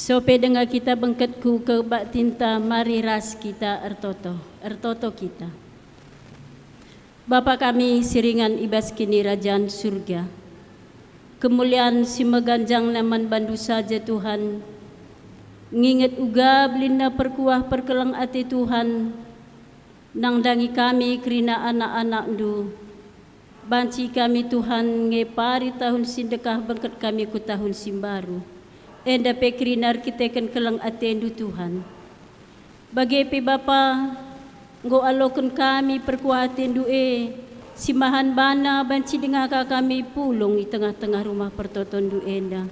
So pendengar kita bengketku ke bak tinta mari ras kita ertoto kita. Bapa kami siringan ibas kini rajaan surga. Kemuliaan si meganjang naman bandu saja Tuhan. Nginget uga belinda perkuah perkelang ati Tuhan. Nang dangi kami kerina anak-anak du. Banci kami Tuhan ngepari tahun sindekah bengket kami ku tahun simbaru. Enda pekrinar kita kan kelang atendu Tuhan. Bagi pe Bapa, ngo alokan kami perkuatin due, simahan bana banci dengar kami pulung di tengah-tengah rumah pertoton du enda.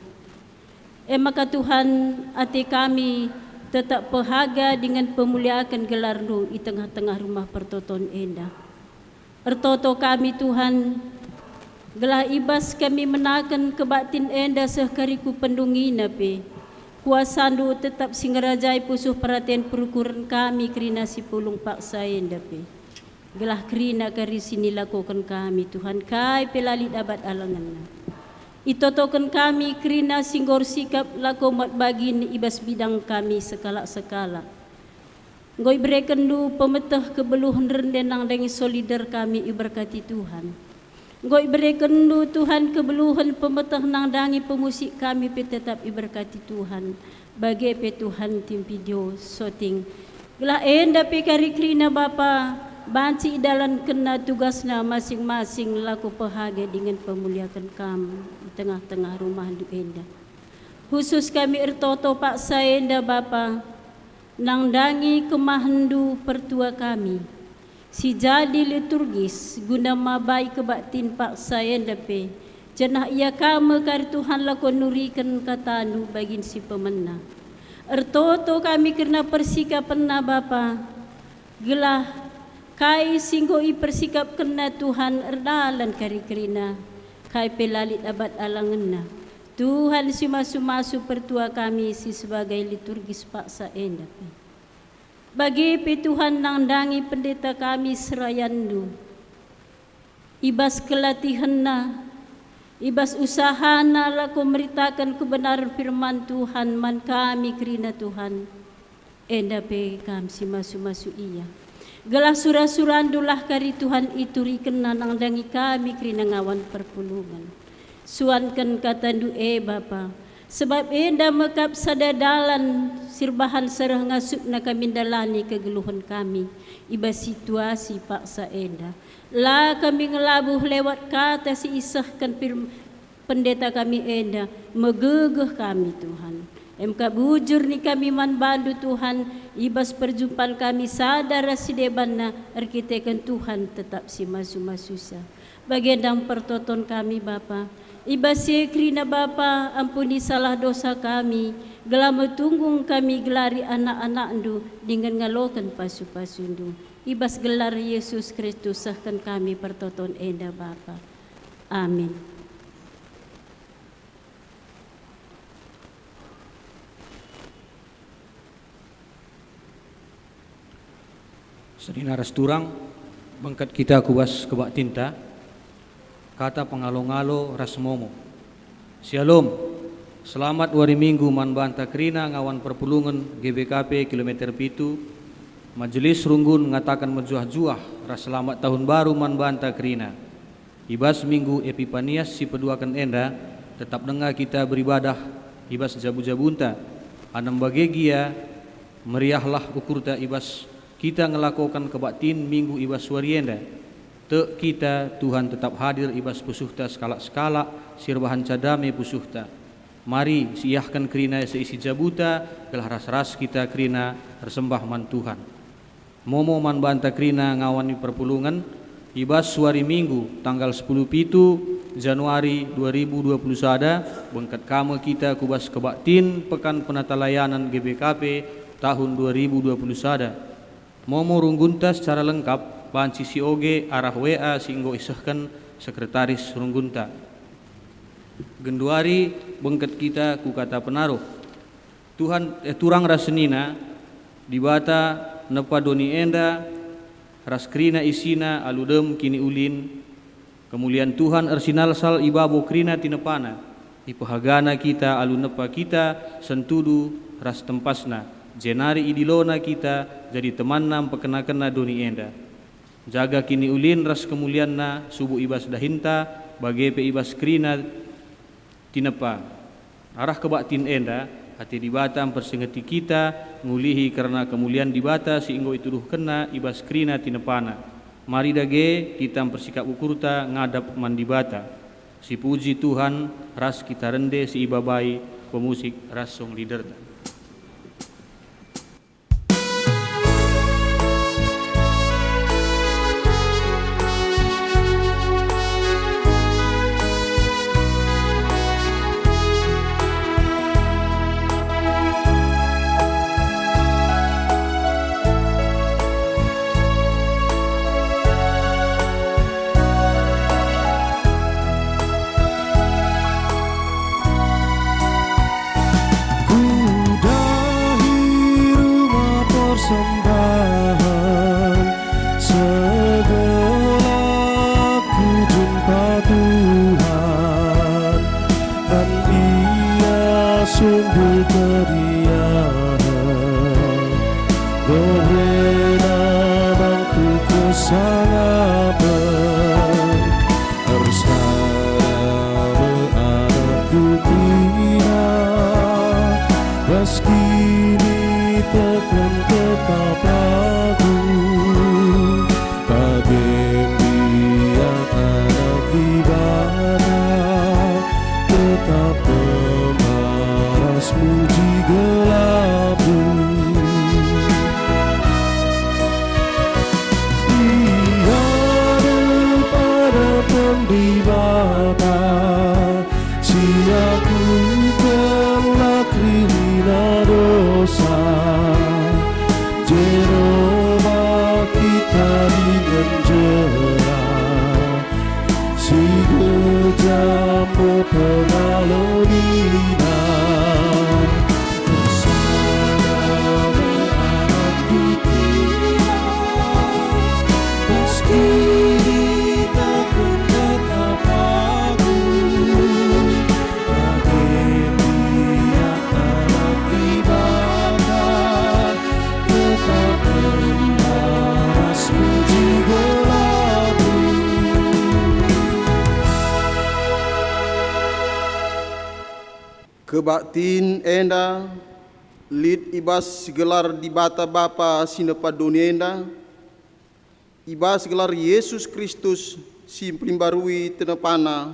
Maka Tuhan ate kami tetap pehaga dengan pemuliakan gelar du di tengah-tengah rumah pertoton enda. Ertoto kami Tuhan, gelah ibas kami menakan kebatin enda sehkariku pendungi nape. Kuasandu tetap singerajai pusuh perhatian perukuran kami kerina si pulung paksa enda pe. Gelah kerina kari sini lakukan kami Tuhan kai pelalit abad alangan. Itotokan kami kerina singgor sikap lakomat bagin ibas bidang kami sekala-sekala. Ngoi berikan du pemetah kebeluhan rendenang dengan solidar kami iberkati Tuhan. Ngoi berikan du Tuhan kebeluhan pemetah nang dangi pemusik kami pe tetap iberkati Tuhan. Bagi pe Tuhan tim video shooting. Gelah enda pe kari krina Bapa banci dalam kena tugasna masing-masing laku pehaga dengan pemuliakan kami di tengah-tengah rumah du enda. Khusus kami ertoto Pak Saenda Bapa nang dangi kemahandu pertua kami. Si jadi liturgis guna mabai kebatin Pak Saenda pe. Jenah ia kama kari Tuhan lakon nurikan katanu bagin si pemena. Ertoto kami kerana persikapan na Bapa. Gelah kai singgoi persikap kena Tuhan erdalan kari kerina. Kai pelalit abad alangan na. Tuhan si masu-masu pertua kami si sebagai liturgis Pak Saenda pe. Bagi pe Tuhan nang dangi pendeta kami serayandu. Ibas kelatihan na, ibas usaha na laku meritakan kebenaran firman Tuhan man kami kerina Tuhan. Enda pe kami si masu-masu iya. Gelah surah-surandulah kari Tuhan itu rikena nang dangi kami kerina ngawan perpulungan. Suankan katandu Bapa. Sebab enda mekap sadadalan sirbahan serah ngasuk na kami dalani kegeluhan kami. Iba situasi Pak Saenda. La kami ngelabuh lewat kata si isahkan pendeta kami enda. Megegeh kami Tuhan. MK bujur ni kami man bandu Tuhan. Ibas perjumpaan kami sadara si debanna. Arkitekan Tuhan tetap si masu-masusa. Bagendang pertoton kami Bapa. Ibasi krina Bapa ampuni salah dosa kami. Gelama tunggung kami gelari anak-anak ndu dengan ngalokan pasu-pasu ndu. Ibas gelar Yesus Kristus sahkan kami pertoton enda Bapa. Amin. Sedina ras turang bangkat kita kubas kebak tinta kata pengalo-ngalo ras momo. Shalom. Selamat hari Minggu man banta krina ngawan perpulungan GBKP kilometer pitu. Majelis runggun mengatakan menjuah-juah ras selamat tahun baru man banta krina. Ibas Minggu Epipanias si peduakan enda tetap dengar kita beribadah ibas jabu-jabunta. Anam bagegia meriahlah ukurta ibas kita ngelakukan kebaktin minggu ibas warienda. Te kita Tuhan tetap hadir ibas pusuhta skala-skala sirbahan cadame pusuhta. Mari siahkan kerina seisi jabuta gelah ras-ras kita kerina bersembah man Tuhan. Momo man banta kerina ngawani perpulungan ibas suari minggu tanggal 10 pitu Januari 2021 bengkat kama kita kubas kebaktin pekan penata layanan GBKP tahun 2021. Momo runggunta secara lengkap banci si oge arah WA singgo isahkan sekretaris runggunta. Genduari bengket kita ku kata penaruh. Turang rasenina dibata nepa doni enda raskrina isina aludem kini ulin. Kemuliaan Tuhan ersinal sal ibabo krina tinepana. Ipahagana kita alu nepa kita sentudu ras tempasna. Jenari idilona kita jadi teman-nam pekena-kena doni enda. Jaga kini ulin ras kemulianna subuh ibas dahinta bagepe ibas krina tinepa. Arah kebaktin enda hati dibatam persengeti kita ngulihi karena kemuliaan dibata sehingga ituduh kena ibas krina tinepana. Mari dage kita persikap ukurta ngadap mandibata. Si puji Tuhan ras kita rende si ibabai pemusik ras song liderta. Kebaktin enda lid ibas gelar di bata bapa sinepa dunia enda ibas gelar Yesus Kristus si pelimbarui tenepana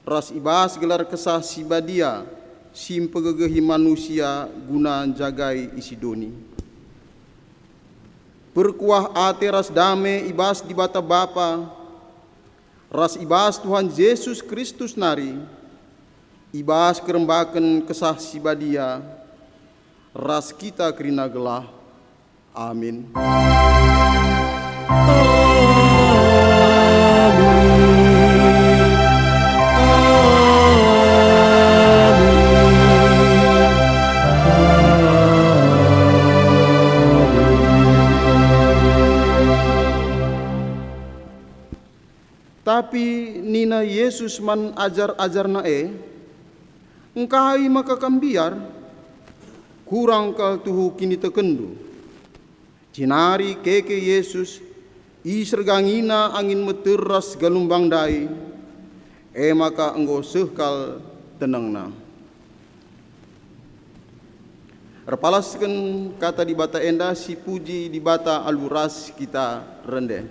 ras ibas gelar kesah si badia si pegegehi manusia guna jagai isi doni perkuah ate ras dame ibas di bata bapa ras ibas Tuhan Yesus Kristus nari ibas kerembakan kesah si badia ras kita kerina gelah. Amin. Amin. ajar-ajar engkai maka kambiar kurang kal tuhu kini tekendu cinari keke Yesus isergangina angin meteras galumbang dai maka enggo sehkal tenangna repalaskan kata di bata enda si puji di bata aluras kita rende.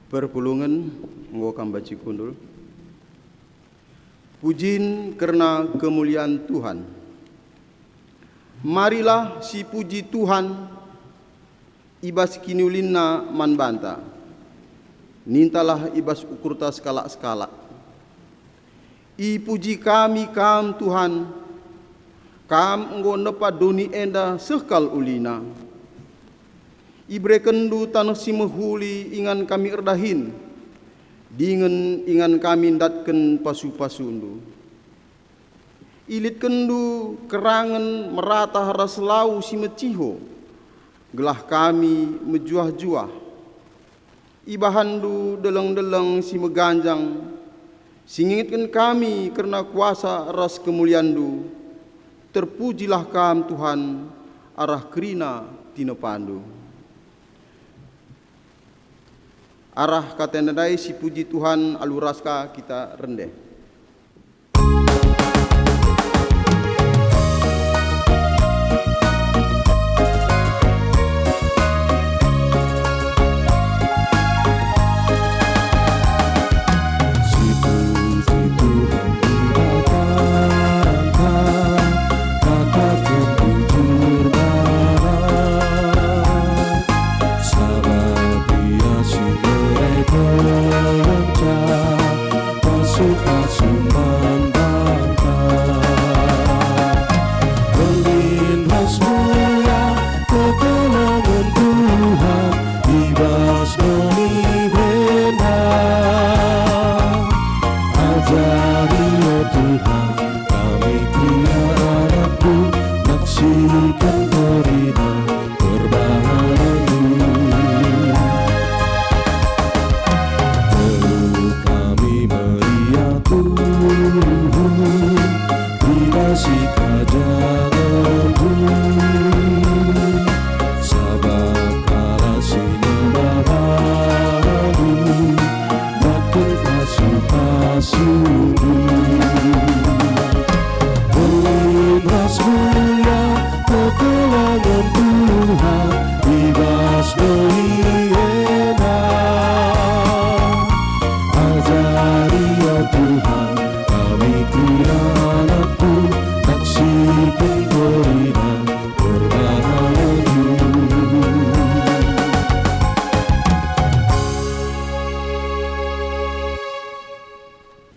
Perpulungan ngokam baci kundul. Pujin karena kemuliaan Tuhan. Marilah si puji Tuhan ibas kinulinna manbanta. Nintalah ibas ukurta skala-skala. I puji kami kam Tuhan. Kam enggo nepa doni enda sekal ulina. Ibre kendu tanah si mehuli ingan kami erdahin. Dingen ingan kami datken pasu-pasundu. Ilit kendu kerangan merata haras lau si meciho. Gelah kami mejuah-juah. Ibahandu deleng-deleng si meganjang. Singitkan kami karena kuasa ras kemuliandu. Terpujilah kam Tuhan arah kerina tinepandu. Arah katendai si puji Tuhan aluraska kita rende.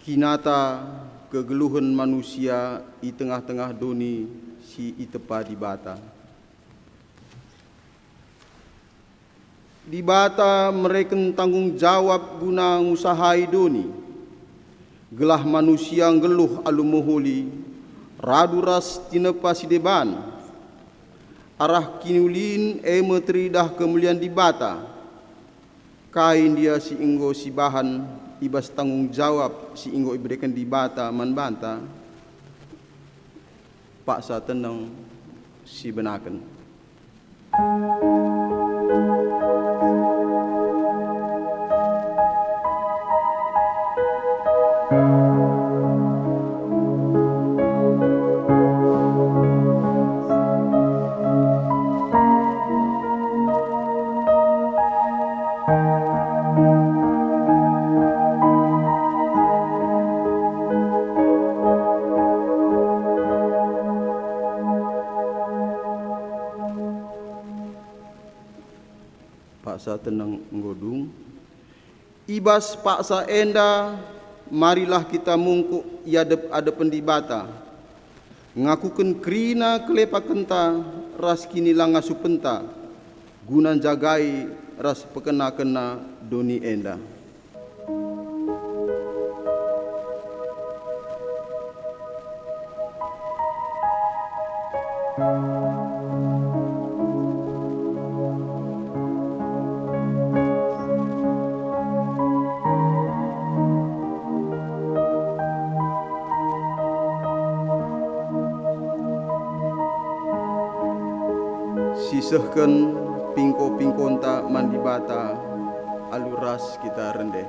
Kinata kegeluhan manusia di tengah-tengah doni si itepa di bata. Di bata mereka tanggung jawab guna ngusahai doni. Gelah manusia ngeluh alu moholi, raduras tinepa si deban. Arah kinulin meteridah kemuliaan di bata. Kain dia si inggo si bahan ibas tanggung jawab si inggo iberikan di bata man banta. Paksa tenang si benakan. Paksa tenang nggodung. Ibas paksa enda, marilah kita mungkuk iadep-adepen di bata. Ngakuken krina kelepa kenta, ras kini langa supenta. Gunan jagai ras pekena-kena doni enda. Sisehken pingko-pingkonta mandi bata aluras kita rendeh.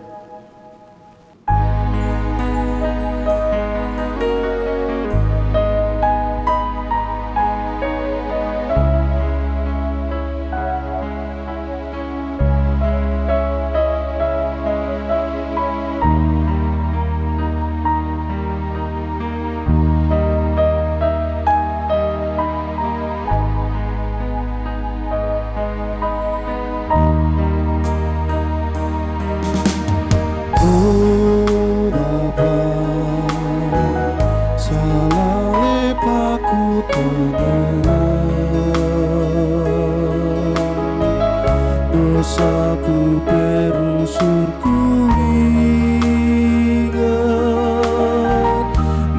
Dosaku perusurku ingat,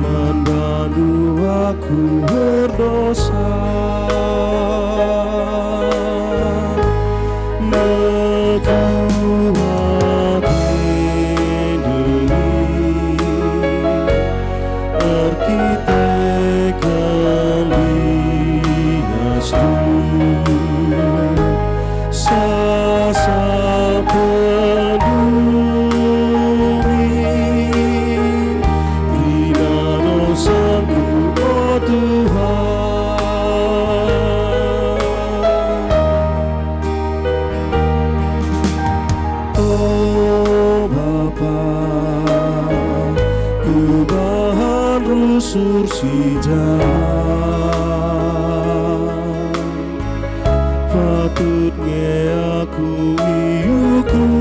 mandandu aku berdosa. Rusur si jalan, patutnya aku iukum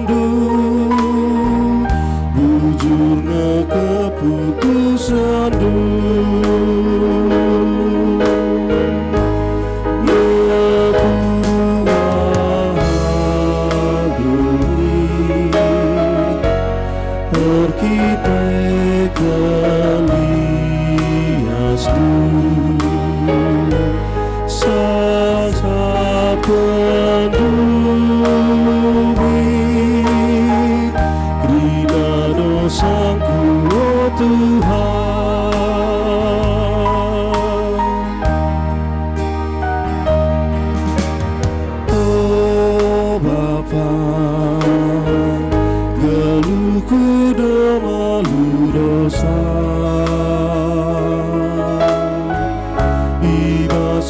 du, bujurnya keputusan du.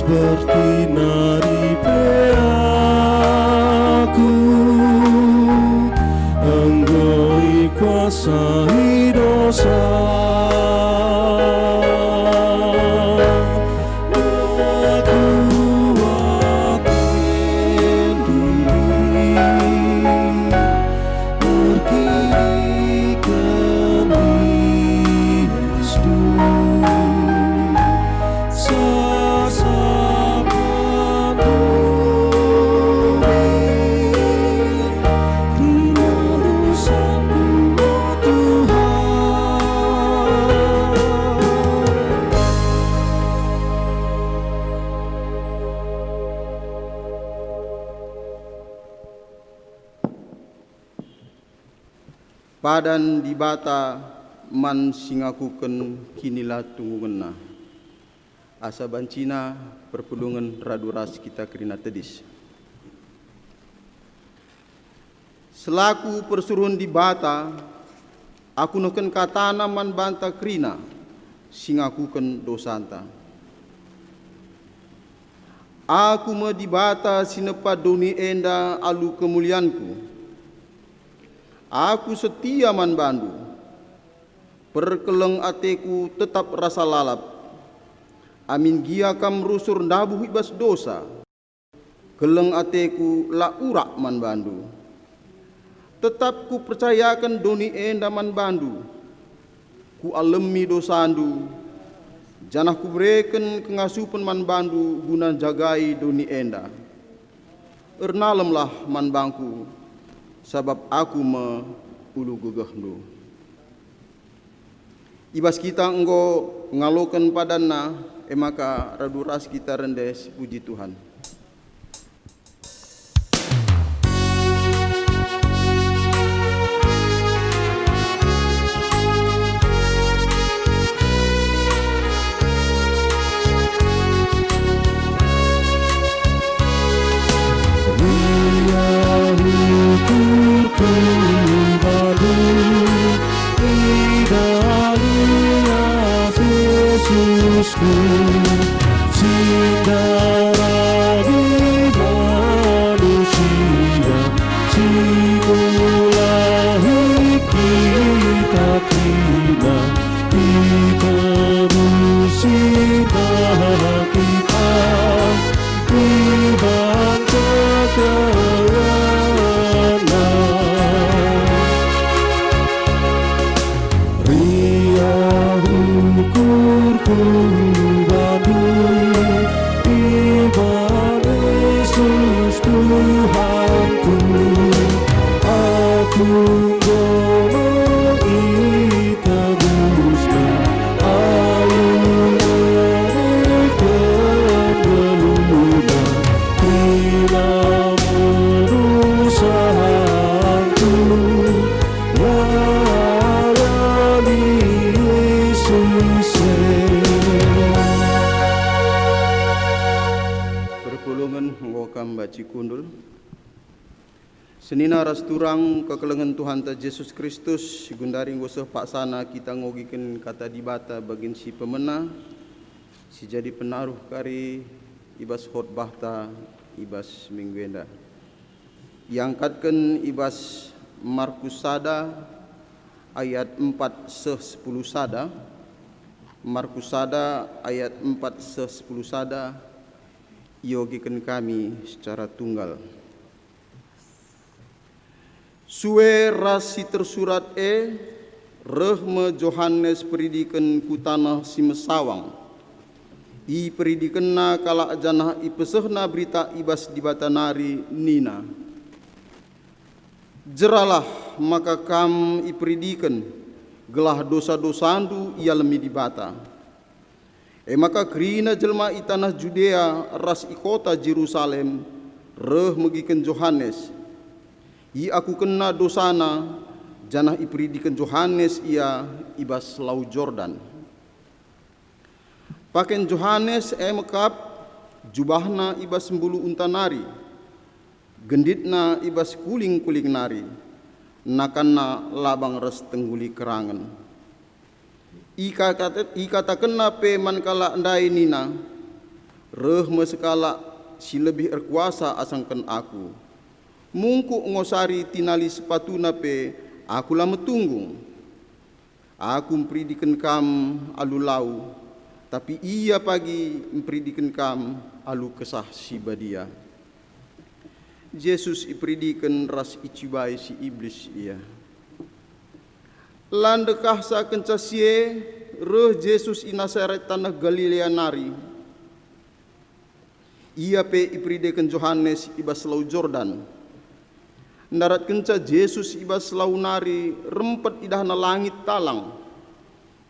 Bertinari peaku, enggoi kuasai dosa. Aku akan diri, berkiri ke padan di bata man singakuken kinilah tunggungenna. Asa bancina perpulungan raduras kita kerina tedis. Selaku persuruhan di bata, aku nuken katana man banta kerina singakuken dosanta. Aku me di bata sinepa doni enda alu kemulianku. Aku setia man bandu, perkeleng ateku tetap rasa lalap. Amin gia kam rusur nabuh ibas dosa, keleng ateku la urak man bandu. Tetap ku percayakan doni enda man bandu, ku alemi dosandu, janah ku bereken kengasupan man bandu guna jagai doni enda. Ernalemlah man bangku, sabab aku me ulu gegehnu. Ibas kita enggo ngalokan padanna, maka raduras kita rendes puji Tuhan. Yesusku, cinta di manusia, simulahi kita kina, diterusi kita, dibantu kelana. Ria ukurku badui, Iman Yesus Tuhanku, aku gono iteruskan alur kegeluna, bila berusahaku layani Yesus. Perpulungan ngokam baci kundul. Senina rasturang kekelengan Tuhan ta Yesus Kristus gundari ngoseh paksana kita ngogiken kata dibata bagin si pemena si jadi penaruh kari ibas khotbah ta ibas minggu enda. Iangkatkan ibas Markus sada ayat 4-10 sada. Markus sada ayat 4-10 sada. Yogikan kami secara tunggal. Suwe rasi tersurat rehme Johannes peridikan ku tanah si mesawang. I peridikenna kala janah i pesehna berita ibas di batanari nina. Jeralah maka kam i peridikan gelah dosa-dosandu ia lemi di bata. Maka kerina jelma i tanah Judea ras i kota Jerusalem reh megiken Johannes. I aku kena dosana janah i peridikan Johannes ia ibas lau Jordan. Paken Johannes mekap jubahna ibas mbulu untanari, genditna ibas kuling-kuling nari, nakanna labang res tengguli kerangan. Ikata kena pe man kala ndai nina, reh mesekala si lebih erkuasa asangkan aku. Mungku ngosari tinali sepatuna pe aku lama tunggung. Aku mempridikan kam alu lau, tapi ia pagi mempridikan kam alu kesah si badia. Yesus ipridikan ras icibai si iblis ia. Landekah sa kencasie reh Yesus i Nasaret tanah Galilea nari. Ia pe ipridikan Johannes ibas lau Jordan. Ndarat kenca Yesus ibas lau nari rempet idahna langit talang.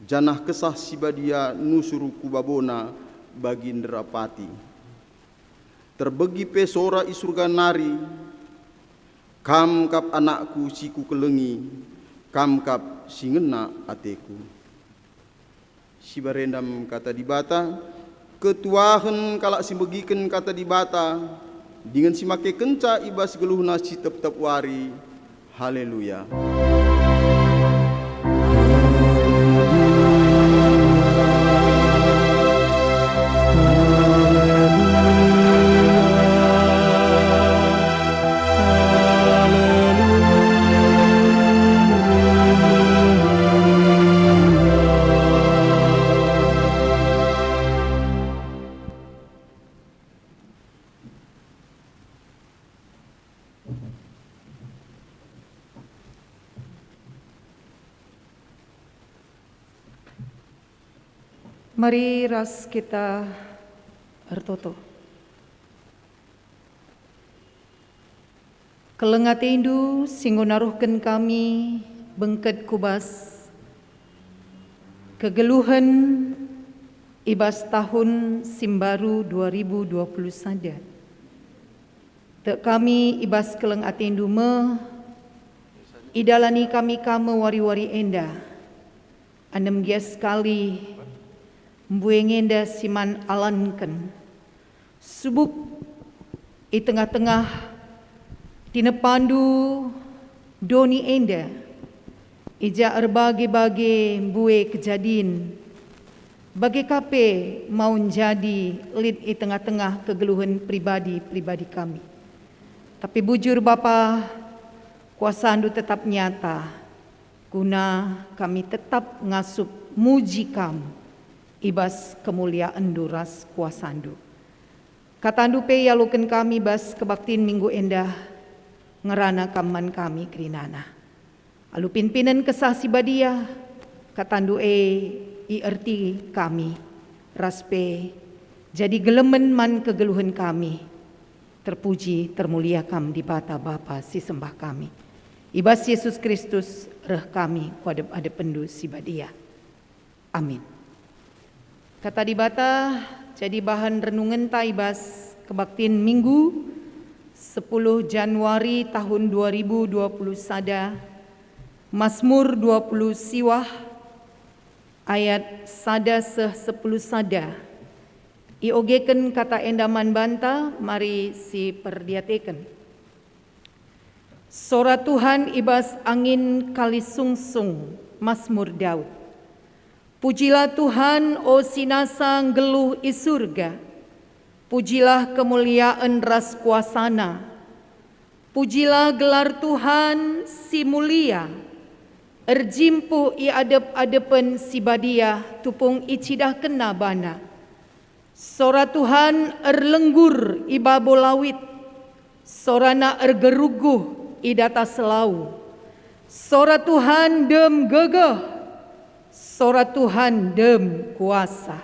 Janah kesah si badia nusuru kubabona bagi nderapati. Terbegi pe sora i surga nari, kam kap anakku si ku kelengi, kamkap singena ateku. Si barendam kata di bata, ketuahan kalak si begiken kata di bata, dengan si make kenca ibas geluhna si tep-tep wari. Haleluya. Mari ras kita ertoto. Kelengat indu singgo naruhkan kami bengket kubas kegeluhan ibas tahun simbaru 2020 sada. Tek kami ibas keleng atindu me idalani kami kame wari-wari enda. Anem gias sekali mbuengenda siman alanken. Subuk i tengah-tengah tinepandu doni enda. Ija erbage-bage mbue kejadin. Bagi kape mau jadi lid i tengah-tengah kegeluhan pribadi kami. Tapi bujur Bapa, kuasa andu tetap nyata. Guna kami tetap ngasup muji kamu. Ibas kemuliaan duras kuasandu. Katandu pe yaluken kami bas kebaktin minggu endah ngerana kaman kami kerinana. Alu pinpinan kesah sibadia katandu i erti kami raspe jadi gelemen man kegeluhan kami. Terpuji termulia kam di bata Bapa si sembah kami. Ibas Yesus Kristus reh kami kuadep-adep pendu sibadia. Amin. Kata di bata jadi bahan renungan taibas kebaktin minggu 10 Januari tahun 2020 sada Mazmur 20 siwah ayat sada seh 10 sada. Iogeken kata endaman banta mari si perdiateken. Sora Tuhan ibas angin kali sungsung Mazmur Daud. Pujilah Tuhan, o sinasa geluh i surga. Pujilah kemuliaan ras kuasana. Pujilah gelar Tuhan si mulia. Erjimpu i adep-adepen si badia tupung i cidah kena bana. Sora Tuhan erlenggur i babolawit. Sorana ergeruguh i data selau. Sora Tuhan dem gegeh. Sora Tuhan dem kuasa.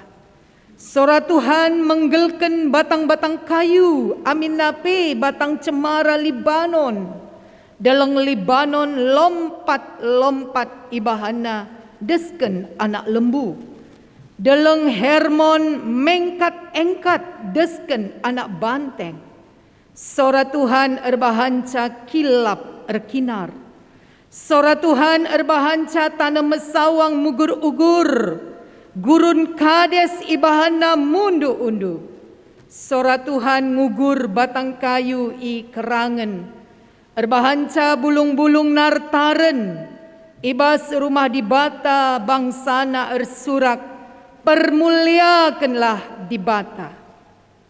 Sora Tuhan menggelken batang-batang kayu. Amin nape batang cemara Libanon. Dalam Libanon lompat-lompat ibahana desken anak lembu. Dalam Hermon mengkat-engkat desken anak banteng. Sora Tuhan erbahanca kilap erkinar. Sora Tuhan erbahanca tanah mesawang mugur-ugur. Gurun kades ibahana mundu-undu. Sora Tuhan ngugur batang kayu i kerangan. Erbahanca bulung-bulung nartaren. Ibas rumah di bata bangsana ersurak. Permuliakanlah di bata.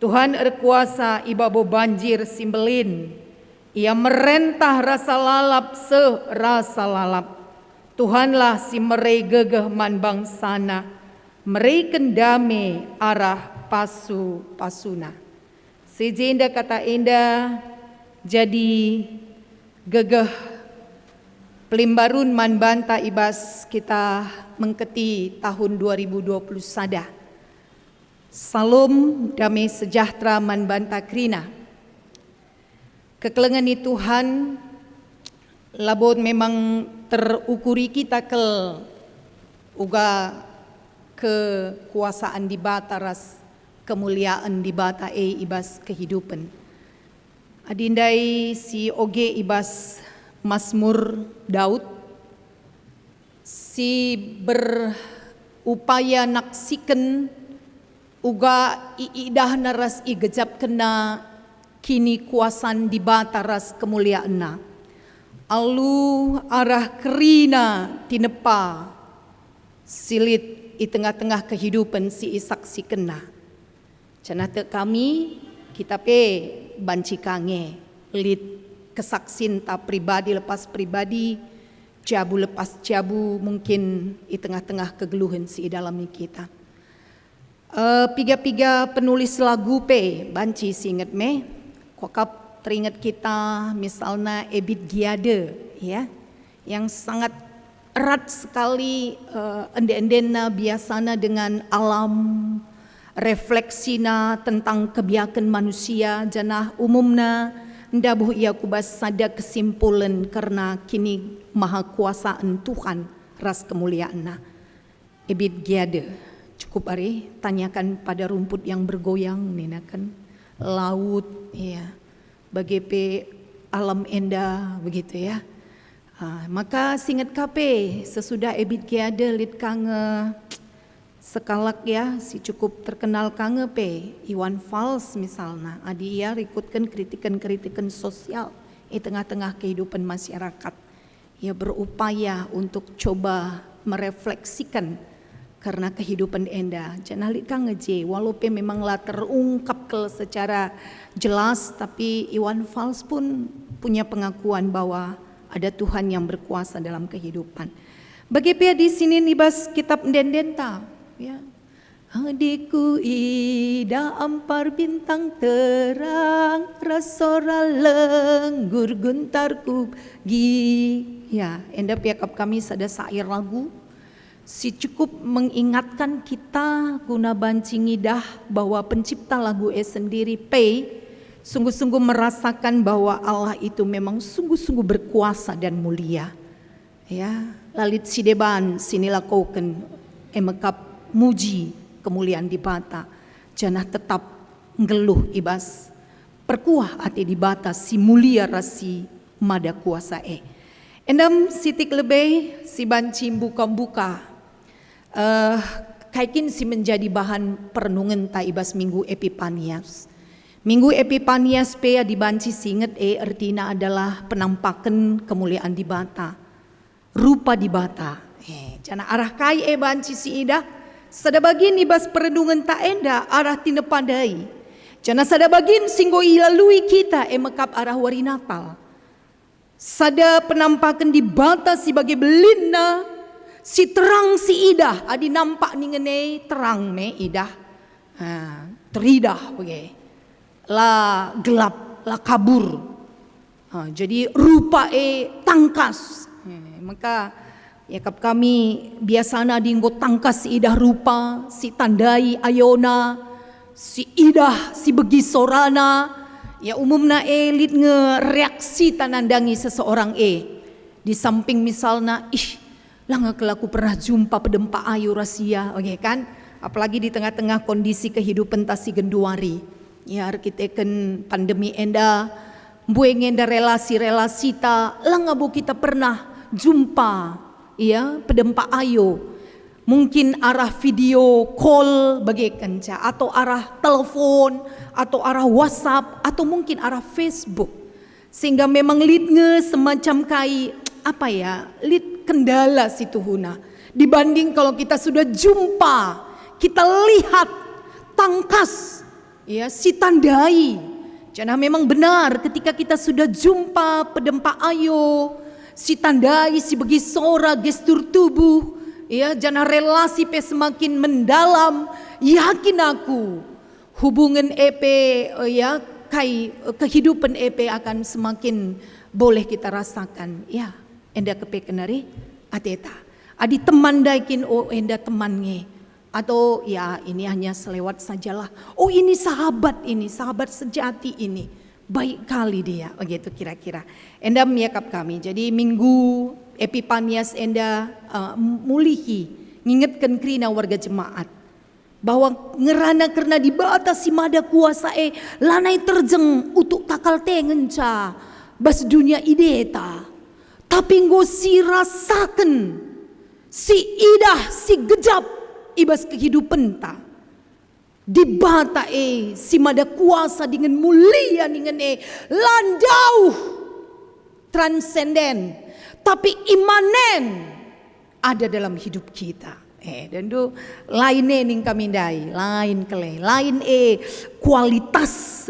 Tuhan erkuasa ibabo banjir simbelin. Ia merentah rasa lalap serasa lalap. Tuhanlah si merei gegeh man bangsana. Merei kendame arah pasu-pasuna. Sejenda kata enda jadi gegeh pelimbarun man banta ibas kita mengketi tahun 2020 sada. Salam damai sejahtera man banta krina. Kekelengan Tuhan labot memang terukuri kita uga kekuasaan di bata ras kemuliaan di bata ibas kehidupan. Adindai si oge ibas Mazmur Daud si berupaya naksikan uga iidah naras igejap kena kini kuasan di bataras kemuliaan alu arah kerina tinepa silit di tengah-tengah kehidupan si isaksi kena cenata kami kita banci kange lit kesaksin ta pribadi lepas pribadi, jabu lepas jabu mungkin di tengah-tengah kegeluhan si dalam kita. Piga-piga penulis lagu banci singet kokap teringat kita misalnya Ebit Giade ya, yang sangat erat sekali ende-endena biasana dengan alam, refleksina tentang kebiakan manusia janah umumna ndabuh ia kubas sada kesimpulan karena kini maha kuasaan Tuhan ras kemuliaan Ebit Giade cukup ari tanyakan pada rumput yang bergoyang ninakan laut ya bagepe alam endah begitu ya. Maka singet kape sesudah Ebit Giade lit kange sekalak ya si cukup terkenal kange Iwan Fals misalnya adi ia ikutkan kritikan sosial di tengah-tengah kehidupan masyarakat. Ia berupaya untuk coba merefleksikan karena kehidupan endah. Jangan lit kange walaupun memanglah terungkap secara jelas tapi Iwan Fals pun punya pengakuan bahwa ada Tuhan yang berkuasa dalam kehidupan. Bagi di sini nibas kitab Dendenta ya. Adikku ida ampar bintang terang rasora lenggur guntarku gi ya enda piakap kami sada sair lagu si cukup mengingatkan kita guna bancingidah bahwa pencipta lagu sendiri sungguh-sungguh merasakan bahwa Allah itu memang sungguh-sungguh berkuasa dan mulia ya lalit sideban sinilah kauken emekap muji kemuliaan di bata janah tetap ngeluh ibas perkuah ati di bata si mulia rasi mada kuasa endam sitik lebih si banci buka-buka kaikin si menjadi bahan perenungan ta ibas minggu Epipanias dibanci singet artinya adalah penampakan kemuliaan di bata rupa di bata jana arah kai banci si ida sada bagin ibas perenungan tak enda arah tina pandai. Jana sada bagin singgo ilalui kita mekap arah wari Natal. Sada penampakan di bata si bagi belinna si terang si idah adi nampak ningene terang idah. Teridah bagi. La gelap, la kabur. Jadi rupa tangkas. Maka yakap kami biasana dinggo tangkas si idah rupa, si tandai ayona, si idah, si begi sorana, ya umumna lit ngereaksi tanandangi seseorang di samping misalnya lah kelaku pernah jumpa pedempa ayu rahasia, oke kan? Apalagi di tengah-tengah kondisi kehidupan tasi genduari, ya arkiteken pandemi enda, bueng enda relasi-relasi ta, lah ngabu kita pernah jumpa. Ya, pedempa ayo mungkin arah video call bagi kenca atau arah telepon atau arah WhatsApp atau mungkin arah Facebook sehingga memang lidnge semacam kai lid kendala situ huna dibanding kalau kita sudah jumpa kita lihat tangkas ya si tandai karena memang benar ketika kita sudah jumpa pedempa ayo si tandai si bagi sora gestur tubuh ya jana relasi semakin mendalam yakin aku hubungan ya kai kehidupan akan semakin boleh kita rasakan ya enda kenari ateta adi teman daikin enda temannya atau ya ini hanya selewat sajalah ini sahabat sejati ini baik kali dia begitu kira-kira enda miakap kami jadi minggu Epipanias enda mulihi ngingetkan krina warga jemaat bahwa ngerana karena dibatasi mada kuasa lanai terjeng untuk takal tengenca bas dunia ideta tapi nggo si rasakan si idah si gejap ibas kehidupan ta. Di bata si mada kuasa dengan mulia dengan landau transenden tapi imanen ada dalam hidup kita. Dan itu lainnya ning kami dai, lain kele, lain kualitas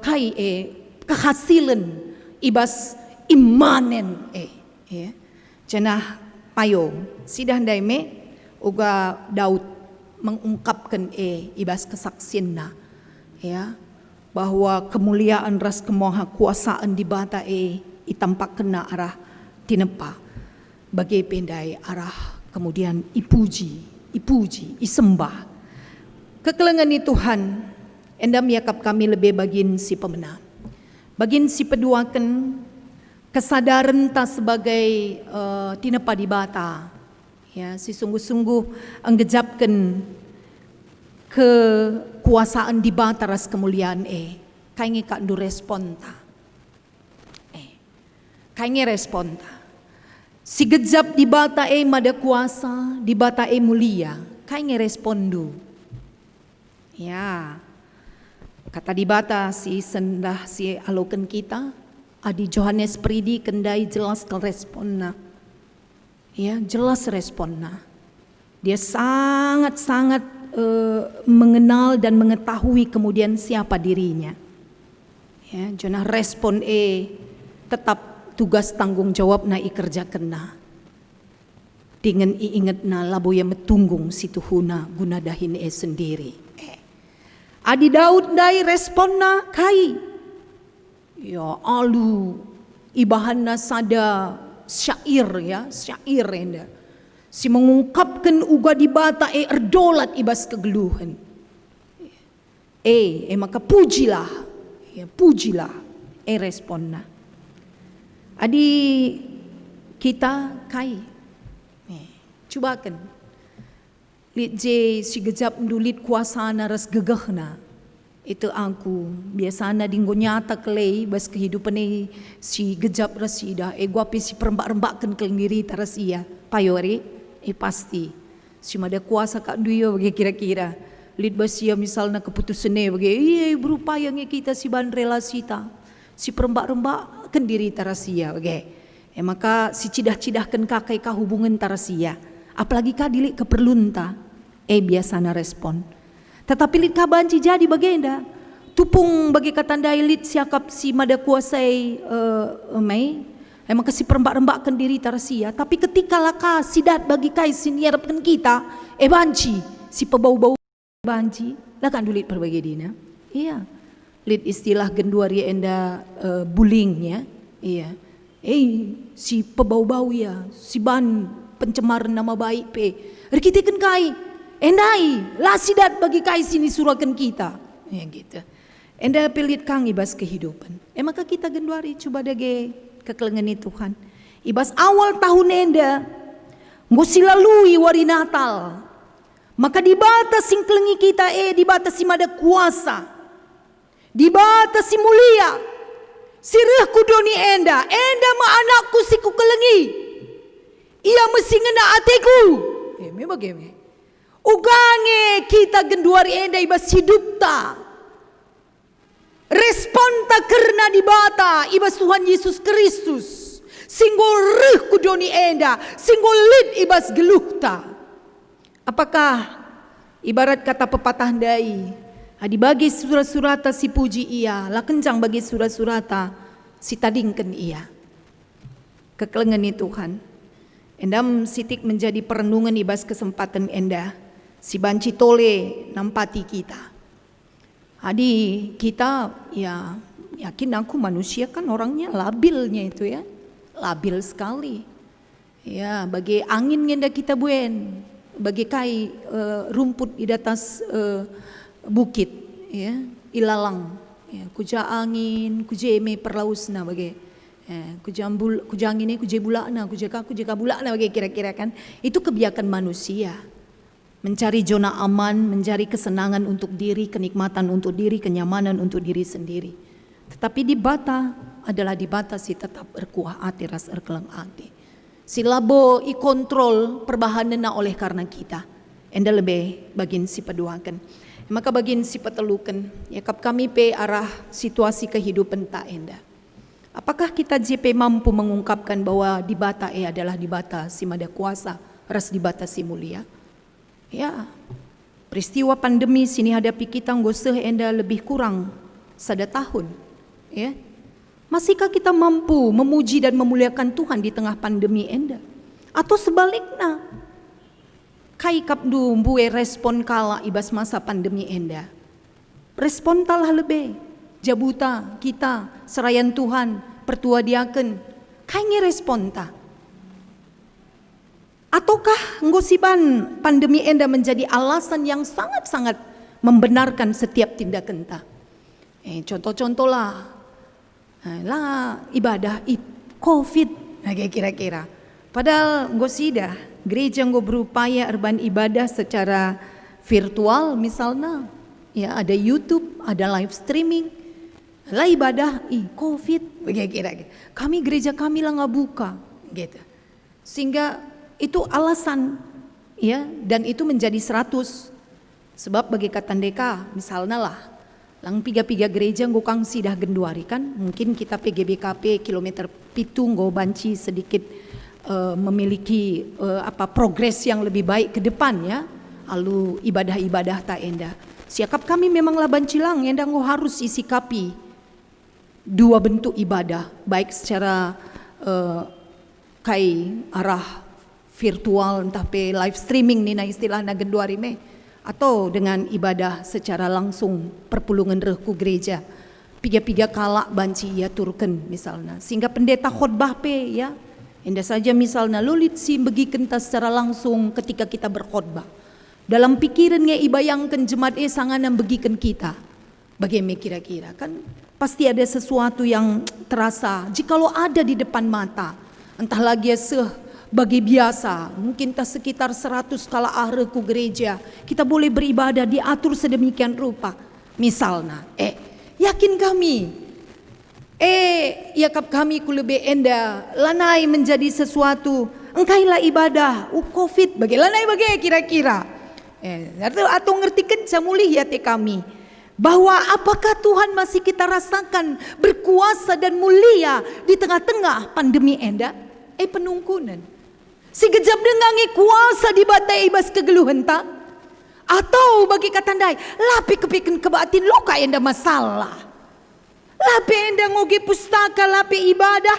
kai kehasilan ibas imanen ya. Cenah payo sidah daime uga Daud mengungkapkan ibas kesaksianna ya bahwa kemuliaan ras kemoha kuasaan di bata itampak kena arah tinepa bagi pendai arah kemudian ipuji, isembah. Kekelengan ni Tuhan, endam yakap kami lebih bagin si pemenang. Bagin si peduakan kesadaran ta sebagai tinepa di bata. Ya, si sungguh-sungguh anggejapkan kekuasaan di bata ras kemuliaan kainge kak ndu respon ta. Kainge respon ta. Si gejap di bata mada kuasa, di bata mulia, kainge respondu. Ya, kata di bata si sendah si alokan kita, adi Johannes Pridi kendai jelas ke responna. Ya, jelas responna. Dia sangat-sangat mengenal dan mengetahui kemudian siapa dirinya. Ya, jona respon tetap tugas tanggung jawab na ikerja kena dengan iingat na labo yang metunggung situhuna guna dahin sendiri. Adi Daud dai respon na kai ya alu ibahanna sada syair ya syair enda si mengungkapkan uga di bata erdolat ibas kegeluhan maka pujilah ya pujilah respon na. Adi kita kai, cubakan, lihat je si gejap dulit kuasa na ras gegahna, itu aku biasanya dinggo nyata kelei bas kehidupan si gejap ras ida, guapi si perembak-rembakkan kelendiri taras iya, payori, pasti, si mada kuasa kak duyo bagi kira-kira, lihat bas ia misalnya keputusan bagi, berupaya kita si ban relasi ta, si perembak-rembak diri tarasia maka si cidah-cidahkan kakai ka hubungan tarasia apalagi ka dilik keperlunta biasana respon tetapi lit ka banci jadi bagenda tupung bagi katandai lit siakap si mada kuasai maka si perembak-rembakkan diri tarasia tapi ketika laka sidat bagi kai siniarapkan kita banci si pebau-bau banci lakan dulit berbagi dina iya lit istilah genduari enda bullyingnya iya si pebau-bau ya si ban pencemaran nama baik rikitikan kai endai lasidat bagi kai sini surakan kita ya gitu enda pelit kang ibas kehidupan maka kita genduari coba dage kekelengan itu Tuhan ibas awal tahun enda ngusilalui wari Natal maka di batas sing kelengi kita di batas si mada kuasa di batas si mulia sirih kudoni enda ma anakku si ku kelengi ia mesti ngena atiku me bagaimana ugange kita genduari enda ibas hidup ta respon ta karena di bata ibas Tuhan Yesus Kristus singgol rih kudoni enda singgol lid ibas geluh ta apakah ibarat kata pepatah dai adi bagi surat-surata si puji ia, lah kencang bagi surat-surata si tadingkan ia. Kekelengan ni Tuhan. Endam sitik menjadi perenungan ibas kesempatan enda. Si banci tole nampati kita. Adi kita ya yakin aku manusia kan orangnya labilnya itu ya. Labil sekali. Ya bagi angin ngenda kita buen. Bagi kai rumput di atas bukit ya ilalang ya kuja angin kujeme perlausna bagi kujangine kuje bulakna kuje bulakna bagi kira-kira kan itu kebiakan manusia mencari zona aman mencari kesenangan untuk diri kenikmatan untuk diri kenyamanan untuk diri sendiri tetapi di bata adalah di bata si tetap berkuah ati ras erkelang ati Silabo i kontrol perbahanan na oleh karena kita. Enda lebih bagin si paduakan. Maka bagin si patelukan. Yakap kami pe arah situasi kehidupan tak enda. Apakah kita JP mampu mengungkapkan bahwa di bata adalah di bata si mada kuasa, ras di bata si mulia? Ya, peristiwa pandemi sini hadapi kita ngoseh enda lebih kurang sada tahun. Ya, masihkah kita mampu memuji dan memuliakan Tuhan di tengah pandemi enda? Atau sebaliknya, kai kapdu mbue respon kala ibas masa pandemi enda? Respon talah lebih. Jabuta kita serayan Tuhan pertua diaken kayaknya respon ta ataukah ngosiban pandemi enda menjadi alasan yang sangat-sangat membenarkan setiap tindakan ta? Contoh-contoh lah ibadah COVID kira-kira padahal ngosida gereja ngo berupaya urban ibadah secara virtual misalnya ya ada YouTube ada live streaming lah ibadah COVID kira-kira kami gereja kami lah nggak buka gitu sehingga itu alasan ya dan itu menjadi 100 sebab bagi katandeka misalnya lah lang piga gereja ngukang sidah genduari kan mungkin kita PGBKP kilometer pitu nggo banci sedikit memiliki progres yang lebih baik ke depan ya lalu ibadah-ibadah tak enda siakap kami memanglah bancilang yang nggo harus isikapi dua bentuk ibadah baik secara kai arah virtual entah pe live streaming ni na istilah na genduari me atau dengan ibadah secara langsung perpulungan rehku gereja piga kala banci ya turken misalnya sehingga pendeta khotbah pe ya enda saja misalnya lulit si bagi kenta secara langsung ketika kita berkhotbah dalam pikiran nge ibayangkan jemaat sanganan begikan kita bagaimana kira-kira kan pasti ada sesuatu yang terasa jikalau ada di depan mata entah lagi bagi biasa mungkin tak sekitar 100 kala ahreku gereja kita boleh beribadah diatur sedemikian rupa misalnya yakin kami yakap kami ku lebih enda lanai menjadi sesuatu engkailah ibadah COVID bagi lanai bagi kira-kira atau ngertikan camulih ya te kami bahwa apakah Tuhan masih kita rasakan berkuasa dan mulia di tengah-tengah pandemi enda penungkunan si gejap dengangi kuasa di batai ibas kegeluhan tak atau bagi katandai lapi kepikan kebatin loka enda masalah lapi enda ngogi pustaka lapi ibadah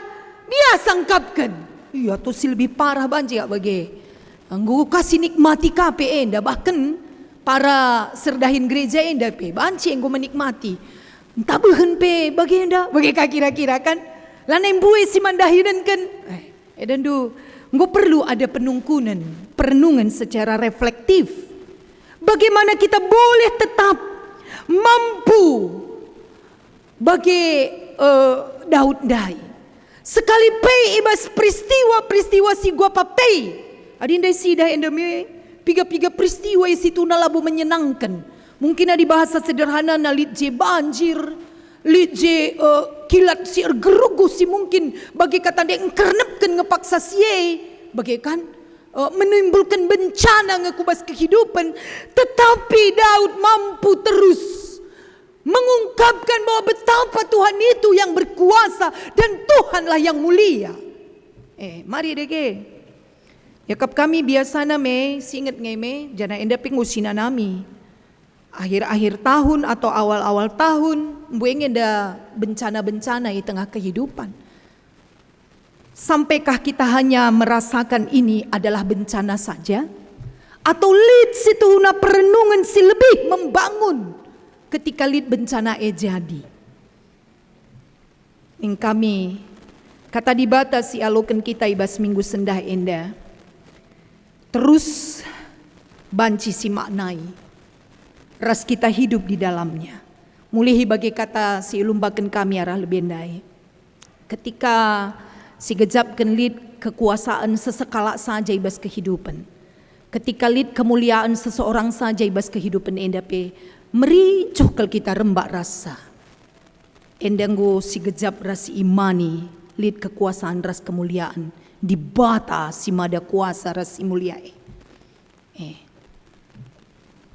dia sangkapkan iya tuh si lebih parah banci ya bagi anggo kasih nikmati kape enda bahkan para serdahin gereja enda pe banci enggo menikmati entah behen pe bagi enda bagi kira-kira kan lanai mbue si mandahinan kan edan du enggo perlu ada perenungan secara reflektif bagaimana kita boleh tetap mampu bagi Daud dai sekali pe ibas peristiwa si gua papei adinda si dah enda me piga peristiwa situ nalabu menyenangkan. Mungkin di bahasa sederhana na litje banjir, litje kilat si gerugu si mungkin bagi kata dia ngkernepkan ngepaksa siye, bagi kan menimbulkan bencana ngekubas kehidupan. Tetapi Daud mampu terus mengungkapkan bahwa betapa Tuhan itu yang berkuasa dan Tuhanlah yang mulia. Mari deke. Yakap kami biasana singet ngeme jana enda pingusina nami. Akhir-akhir tahun atau awal-awal tahun mbueng enda bencana-bencana di tengah kehidupan. Sampaikah kita hanya merasakan ini adalah bencana saja? Atau lid situhuna perenungan si lebih membangun ketika lid bencana jadi? Ing kami kata dibatasi alokan kita ibas minggu sendah enda. Terus banci si maknai ras kita hidup di dalamnya mulihi bagi kata si lumbakan kami arah lebih endai ketika si gejapkan lid kekuasaan sesekala saja ibas kehidupan ketika lid kemuliaan seseorang saja ibas kehidupan endape meri cokal kita rembak rasa endanggo si gejap ras imani lid kekuasaan ras kemuliaan di bata si mada kuasa ras mulia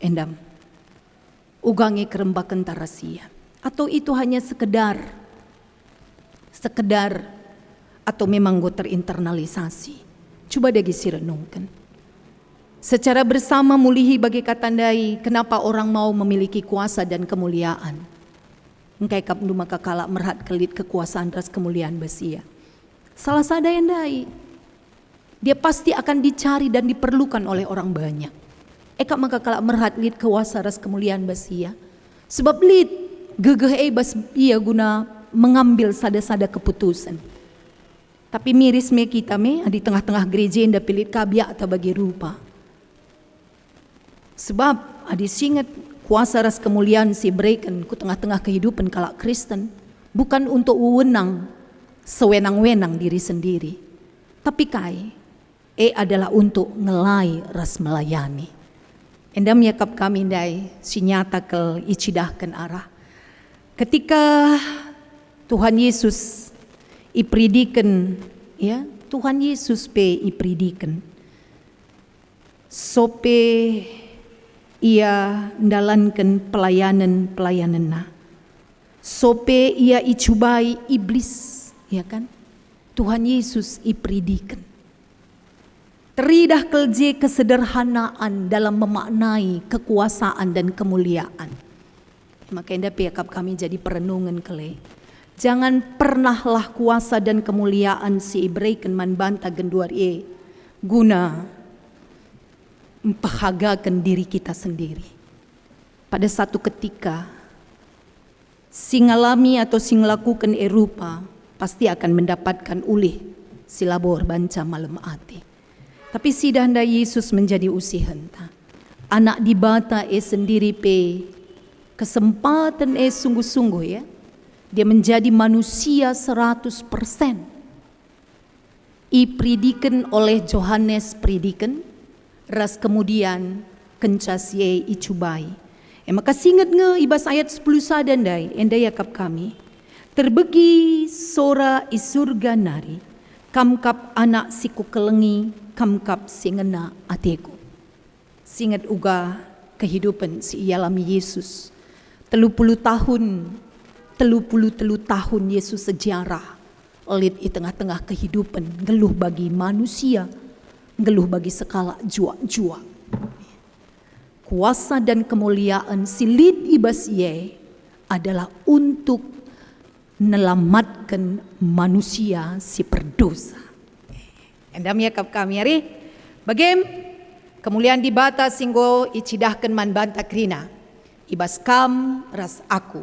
endam ugangi kerembakan tarasia, atau itu hanya sekedar atau memang gue terinternalisasi. Coba dagi si renungkan secara bersama mulihi bagi katandai kenapa orang mau memiliki kuasa dan kemuliaan. Engkai kapnu maka kalak merhat kelit kekuasaan ras kemuliaan besia. Salah sada yang dai, dia pasti akan dicari dan diperlukan oleh orang banyak. Eka maka kalak merhat lid kuasa ras kemuliaan besia. Sebab lid gegeh bas ia guna mengambil sada-sada keputusan. Tapi miris me kita di tengah-tengah gereja yang dapilit kabiak atau bagi rupa. Sebab adi singet kuasa ras kemuliaan si berikan ku tengah-tengah kehidupan kalak Kristen bukan untuk wewenang sewenang-wenang diri sendiri, tapi kai adalah untuk ngelai ras melayani. Endam yakap kami dai sinyata kel icidahkan arah. Ketika Tuhan Yesus ipridikan, ya Tuhan Yesus pe ipridikan, sope ia ndalankan pelayanan, sope ia icubai iblis, ya kan? Tuhan Yesus ipridikan. Teridah kelje kesederhanaan dalam memaknai kekuasaan dan kemuliaan. Maka indah pihakap kami jadi perenungan kele. Jangan pernahlah kuasa dan kemuliaan si ibreikan man banta genduar guna mempahagakan diri kita sendiri. Pada satu ketika si ngalami atau si ngelakukan erupa pasti akan mendapatkan ulih silabor banca malam ati. Tapi si danda Yesus menjadi usihenta. Anak dibata sendiri pe kesempatan sungguh-sungguh ya. Dia menjadi manusia 100%. Ipridikan oleh Yohanes pridikan, ras kemudian kencas ye icubai. Maka singet nge ibas ayat 10 sadandai endai yakap kami. Terbegi sora isurga nari, kamkap anak siku kelengi, kamkap singena atiku. Singet uga kehidupan si alami Yesus. 30 tahun Yesus sejarah elit di tengah-tengah kehidupan, geluh bagi manusia, geluh bagi sekala jua-jua. Kuasa dan kemuliaan silit ibas ye adalah untuk menyelamatkan manusia si berdosa. Endam yakap kami hari bagem kemuliaan di bata singgo icidahkan man banta krina ibas kam ras aku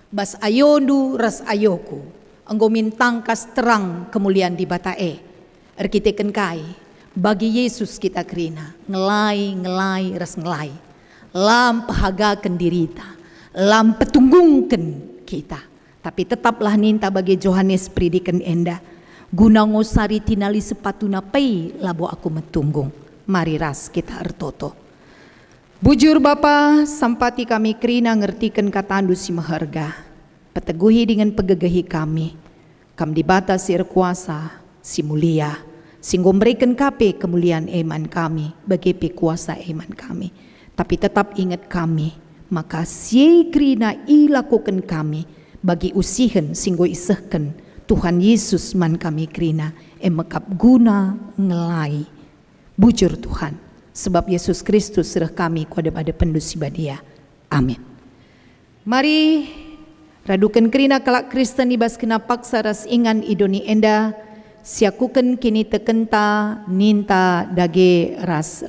bas ayondu ras ayoku enggo mintang kas terang kemuliaan di bata arkiteken kai bagi Yesus kita krina ngelai ras ngelai lam pahagakan dirita lam petunggungkan kita tapi tetaplah ninta bagi Yohanes pridikan enda guna ngosari tinali sepatuna pei labo aku metunggung. Mari ras kita ertoto. Bujur Bapa, sampati kami krina ngertikan katandu si maharga. Peteguhi dengan pegegahi kami. Kam dibata si kuasa, si mulia. Singgo memberikan kape kemuliaan iman kami. Bagi kuasa iman kami. Tapi tetap ingat kami. Maka si krina ilakukan kami. Bagi usihan singgo isehkan. Tuhan Yesus man kami krina emekap guna ngelai bujur Tuhan sebab Yesus Kristus serah kami kuada pada pendusi badia. Amin. Mari radukan krina kalak Kristen ibas kena paksa ras ingan idoni enda siakuken kini tekenta ninta dage ras.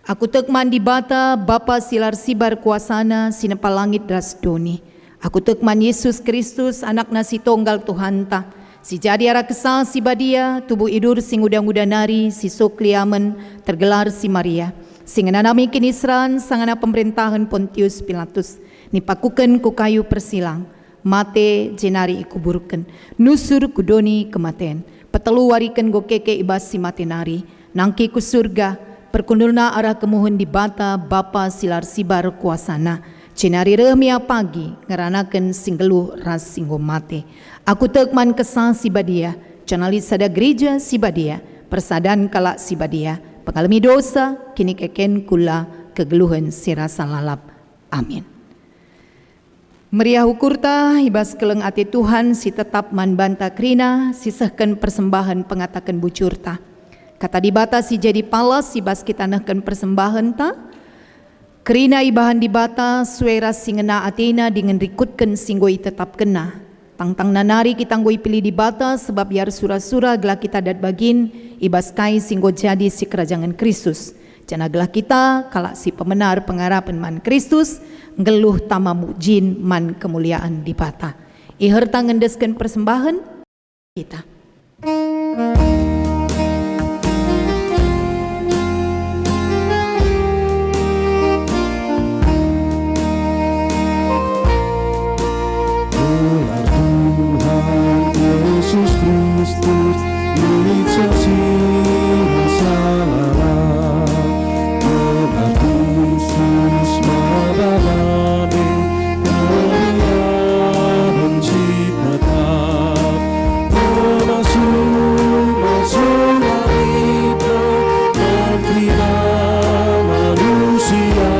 Aku tekman di bata Bapa silar sibar kuasana sinepa langit ras doni. Aku tekman Yesus Kristus anak nasi tonggal Tuhan ta. Si jadi arah kesal si badia, tubuh idur sing udang-udah nari, si sokliamen tergelar si Maria. Singana nami kinisran sangana pemerintahan Pontius Pilatus. Nipakuken ku kayu persilang, mate jenari ikuburken. Nusur kudoni kematen. Petelu wariken go keke ibas si mate nari. Nangki ku surga, perkundulna arah kemuhun di bata Bapa silar sibar kuasana. Cenari remia pagi ngeranakan singgeluh ras singgo mate. Aku tekman kesal si badia Canalit sada gereja sibadia, persadaan kala sibadia, pengalami dosa, kini keken kula kegeluhan sirasa lalap. Amin. Meriah ukurta ibas keleng ati Tuhan si tetap man banta krina, sisahkan persembahan pengatakan bucurta. Kata dibata si jadi palas ibas kita nahkan persembahan ta. Krina ibahan dibata suera singena atina dengan rikutkan singgoi tetap kena. Tang-tang nanari kita ngoi pilih dibata sebab biar sura-sura gelah kita dat bagin ibas kai singgo jadi si kerajaan Kristus. Jana gelah kita kalak si pemenar pengarapan man Kristus ngeluh tama mujin man kemuliaan dibata. Iherta ngendeskan persembahan kita. Yesus Kristus, inisiasi masalah. Benar Yesus madalani, kemuliaan mencipta. Masuk wanita, terkira manusia.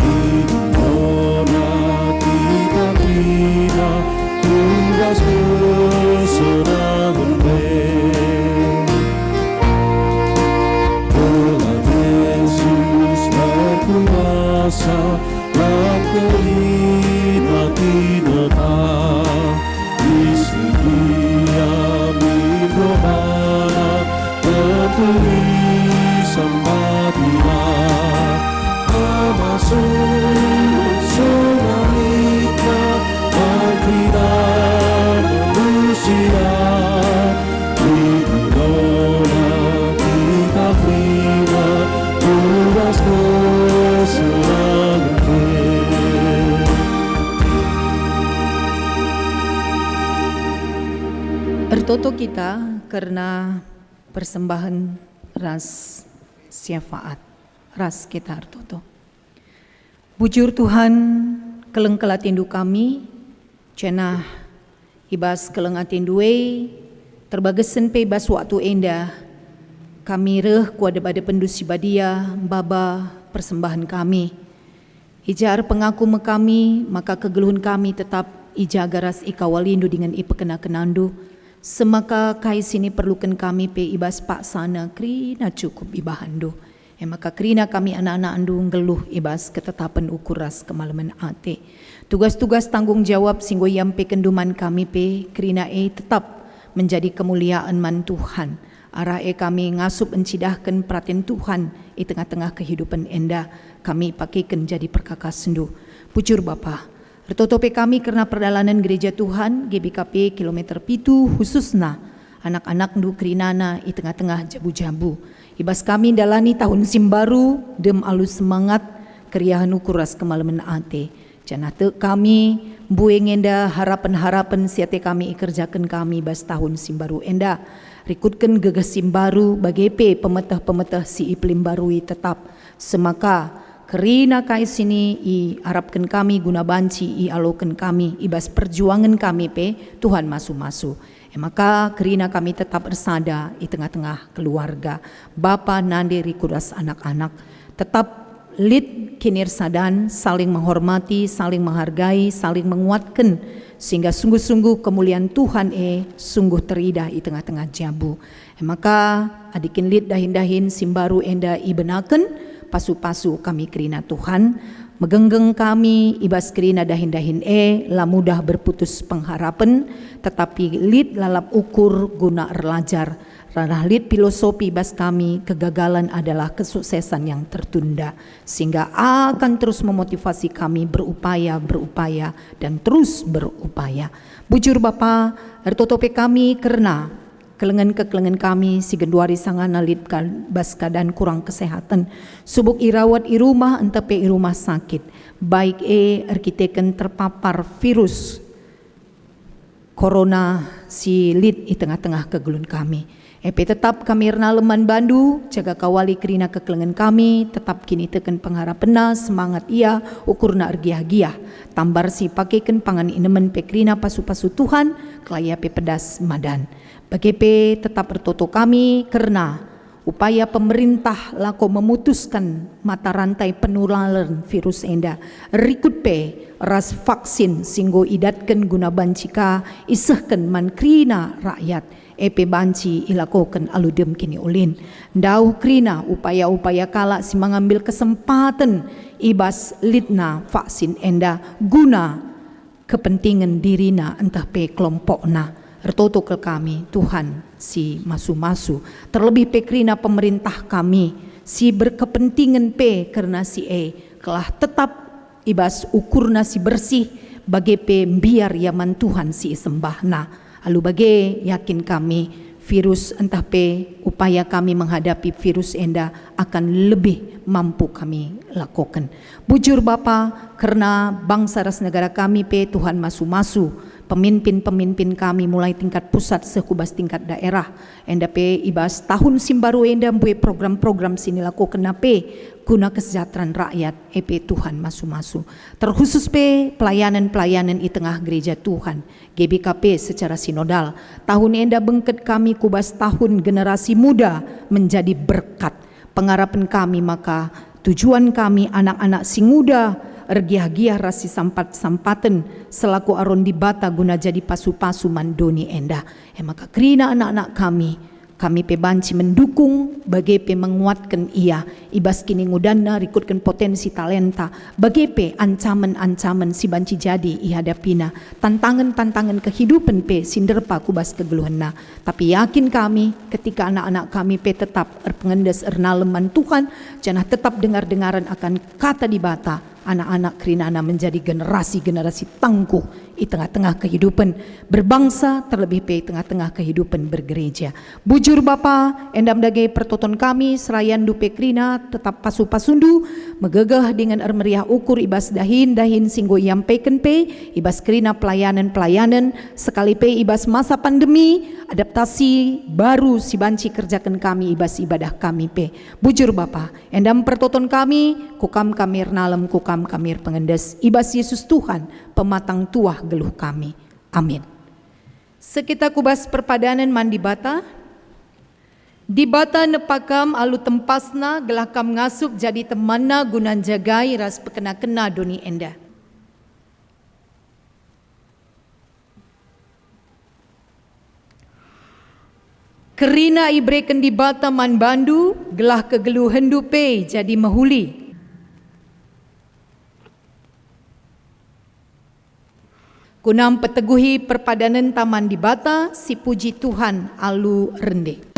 Idona kita kira, tugas kesenangan Tuhan Yesus berkuasa, lakuin hati datang. Istri dia minggu mana, tertulis sambatilah. Masuk wanita, terkira manusia. Idona kita terima, tugas kesenangan Ertoto kita karena persembahan ras syafaat, ras kita ertoto. Bujur Tuhan keleng kelatindu kami, cenah ibas keleng atindue, terbagesen pe ibas waktu endah, kami reh kuada pada pendusi badia, baba persembahan kami. Ijar pengaku kami, maka kegeluhan kami tetap ija garas ikawalindu dengan ipekenakenandu. Semaka kai sini perlukan kami pe ibas pak sana krina cukup ibahandu. Maka krina kami anak-anak andu ngeluh ibas ketetapan ukuras kemalaman ate. Tugas-tugas tanggung jawab singgo yampe kenduman kami pe krina tetap menjadi kemuliaan man Tuhan. Arah kami ngasup encidahkan perhatian Tuhan di tengah-tengah kehidupan enda. Kami pakaikan jadi perkakas sendu. Pucur Bapa. Bertotope kami karena perjalanan gereja Tuhan GBKP kilometer pitu khususna anak-anak ndu krinana di tengah-tengah jabu-jabu. Ibas kami dalani tahun simbaru dem alus semangat keriahan ukuras kemalaman ate. Janate kami bueng enda harapan-harapan siate kami ikerjakan kami bas tahun simbaru enda. Rikutkan gegas simbaru bagepe pemetah-pemetah si iplim barui tetap semaka kerina kai sini i harapkan kami guna banci i alokan kami ibas perjuangan kami pe Tuhan masu-masu. Maka kerina kami tetap bersada di tengah-tengah keluarga. Bapa nande rikudas anak-anak tetap lid kinir sadan, saling menghormati, saling menghargai, saling menguatkan sehingga sungguh-sungguh kemuliaan Tuhan sungguh teridah di tengah-tengah jabu. Maka adikin lid dahin-dahin simbaru enda ibenaken pasu-pasu kami kerina Tuhan, megenggeng kami ibas kerina dahin-dahin lah mudah berputus pengharapan, tetapi lid lalap ukur guna erlajar. Ranah lid filosofi ibas kami, kegagalan adalah kesuksesan yang tertunda, sehingga akan terus memotivasi kami berupaya dan terus berupaya. Bujur Bapa, ertotope kami karena kelengan kami si genduari sangana lid bas keadaan kurang kesehatan subuk irawat i rumah entepe i rumah sakit baik arkiteken terpapar virus corona si lid i tengah-tengah kegelun kami. Tetap kami rena leman bandu jaga kawali kerina kekelengan kami tetap kini teken pengharapan semangat ia ukurna ergiah-giah tambar si pakaikan pangan inemen pekrina pasu-pasu Tuhan kelaya pe pedas madan. Bagi tetap bertoto kami karena upaya pemerintah lako memutuskan mata rantai penularan virus enda. Rikut ras vaksin singgo idatkan guna bancika isahkan man krina rakyat. Banci ilakokan aludem kini ulin. Dau krina upaya-upaya kala si mengambil kesempatan ibas litna vaksin enda guna kepentingan dirina entah kelompokna. Ertoto ke kami Tuhan si masu-masu terlebih krina pemerintah kami si berkepentingan karena si kelah tetap ibas ukurna si bersih bagi biar yaman Tuhan si sembahna. Lalu bagi yakin kami virus entah upaya kami menghadapi virus enda akan lebih mampu kami lakukan. Bujur Bapa karena bangsa ras negara kami Tuhan masu-masu pemimpin-pemimpin kami mulai tingkat pusat sekubas tingkat daerah enda ibas tahun simbaru enda program-program sini lakukan guna kesejahteraan rakyat Tuhan masu-masu terkhusus pelayanan-pelayanan di tengah gereja Tuhan GBKP secara sinodal tahun enda bengket kami kubas tahun generasi muda menjadi berkat pengharapan kami maka tujuan kami anak-anak si muda ergiah-giah rasi sampaten selaku aron di bata guna jadi pasu-pasu mandoni enda maka krina anak-anak kami banci mendukung bagi menguatkan ia ibas kini ngudana rikutkan potensi talenta bagi ancaman-ancaman si banci jadi ihadapina tantangan-tantangan kehidupan sinderpa kubas kegeluhanna tapi yakin kami ketika anak-anak kami tetap pengendes ernaleman Tuhan janah tetap dengar-dengaran akan kata di bata anak-anak kerinana menjadi generasi-generasi tangguh di tengah-tengah kehidupan berbangsa terlebih di tengah-tengah kehidupan bergereja. Bujur Bapa endam dage pertoton kami serayan dupe krina tetap pasu-pasundu megegah dengan meriah ukur ibas dahin singgo yampaikan ibas krina pelayanan sekali ibas masa pandemi adaptasi baru si banci kerjakan kami ibas ibadah kami Bujur Bapa endam pertoton kami kukam kamir nalem kukam kamir pengendes ibas Yesus Tuhan pematang tuah geluh kami. Amin. Sekitar kubas perpadanan mandi bata di bata nepakam alu tempasna gelakam ngasup jadi temanna gunan jagai ras pekena-kena doni enda. Kerina ibreken di bata man bandu gelah kegelu hendu jadi mahuli. Kunam peteguhi perpadanan taman di bata si puji Tuhan alu rende.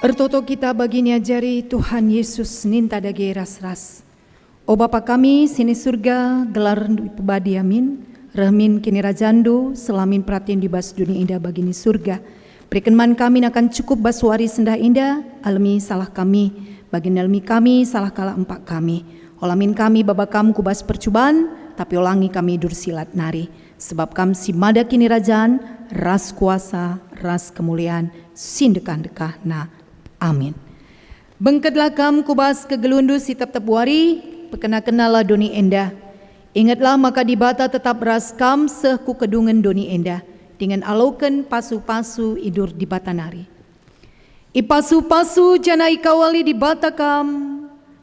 Ertoto kita baginya jari Tuhan Yesus ninta dage ras-ras. O Bapa kami, sini surga, gelar pebadi amin, rahmin kini rajando, selamin pratin di bas dunia indah bagini surga. Perkenman kami akan cukup baswari sendah indah, almi salah kami, bagin almi kami, salah kala empak kami. Olamin kami baba kamu kubas percubaan, tapi olangi kami dursilat nari. Sebab kam si mada kini rajaan, ras kuasa, ras kemuliaan, sindekan dekahna. Amin. Bengketlah kam kubas kegelundu si tep-tep wari, pekena-kenalah doni endah. Ingatlah maka di bata tetap ras kam seh ku kedungan doni endah. Dengan aloken pasu-pasu idur di bata nari. Ipasu-pasu jana ikawali di bata kam.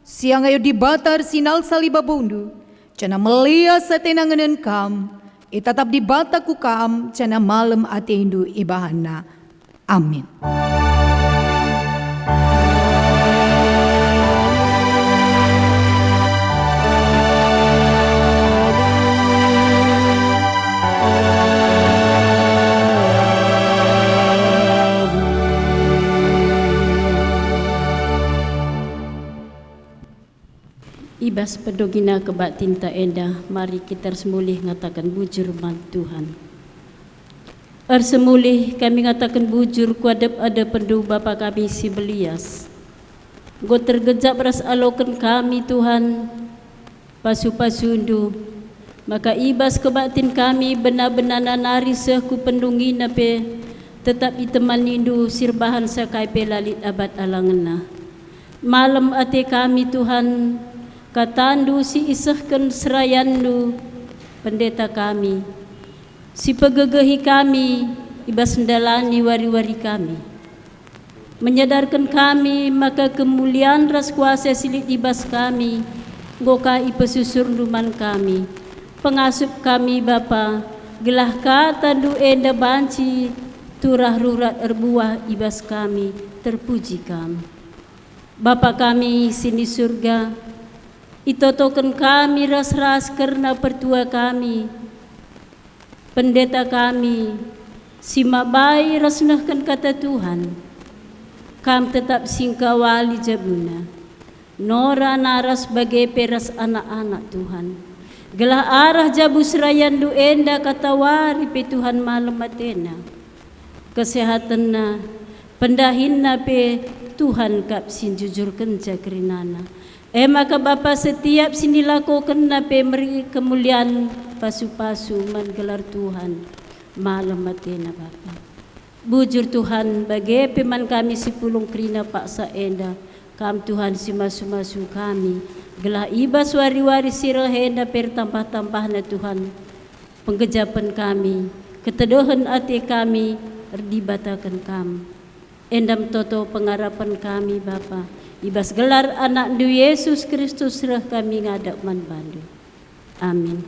Siang ayo di batar sinal saliba bundu. Jana melia setenanganan kam. Itatap di bata ku kam. Jana malam atendu ibahana. Amin. Ibas pedogina kebak tinta endah, mari kita semulih ngatakan bujur man Tuhan. Semulih kami ngatakan bujur kuadap ada pendu Bapa kami si belias. Go tergejap ras alokan kami Tuhan, pasu-pasundu. Maka ibas kebatin kami benar-benar nari sehku pendungi nape, tetap itemanindu sirbahan sakai pelalit abad alangena. Malam ate kami Tuhan, katandu si isahkan serayandu pendeta kami, si pegegehi kami ibas ndalani wari-wari kami, menyadarkan kami maka kemuliaan ras kuasa silit ibas kami, goka ipesusur duman kami, pengasup kami Bapa, gelah katandu enda banci turah rurat erbuah ibas kami, terpuji kami. Bapa kami sini surga, itotokan kami ras-ras karena pertua kami, pendeta kami, si mabai rasnahkan kata Tuhan, kam tetap singkawali jabuna, nora naras bagai peras anak-anak Tuhan, gelah arah jabu serayan du enda kata wari pe Tuhan malam matena, kesehatan na, pendahin na pe Tuhan kap sin jujur kenca kerinana. Maka Bapa setiap sini lakukan nape meri kemuliaan pasu-pasu menggelar Tuhan malam matena Bapa. Bujur Tuhan bagi peman kami si pulung kerina paksa enda, kam Tuhan si masu-masu kami, gelah ibas wari-wari sirah enda per tambah-tambah na Tuhan, penggejapan kami, ketedohan hati kami, erdibatakan kami, endam toto pengarapan kami Bapa. Ibas gelar anak du Yesus Kristus serah kami ngadap man bandu. Amin.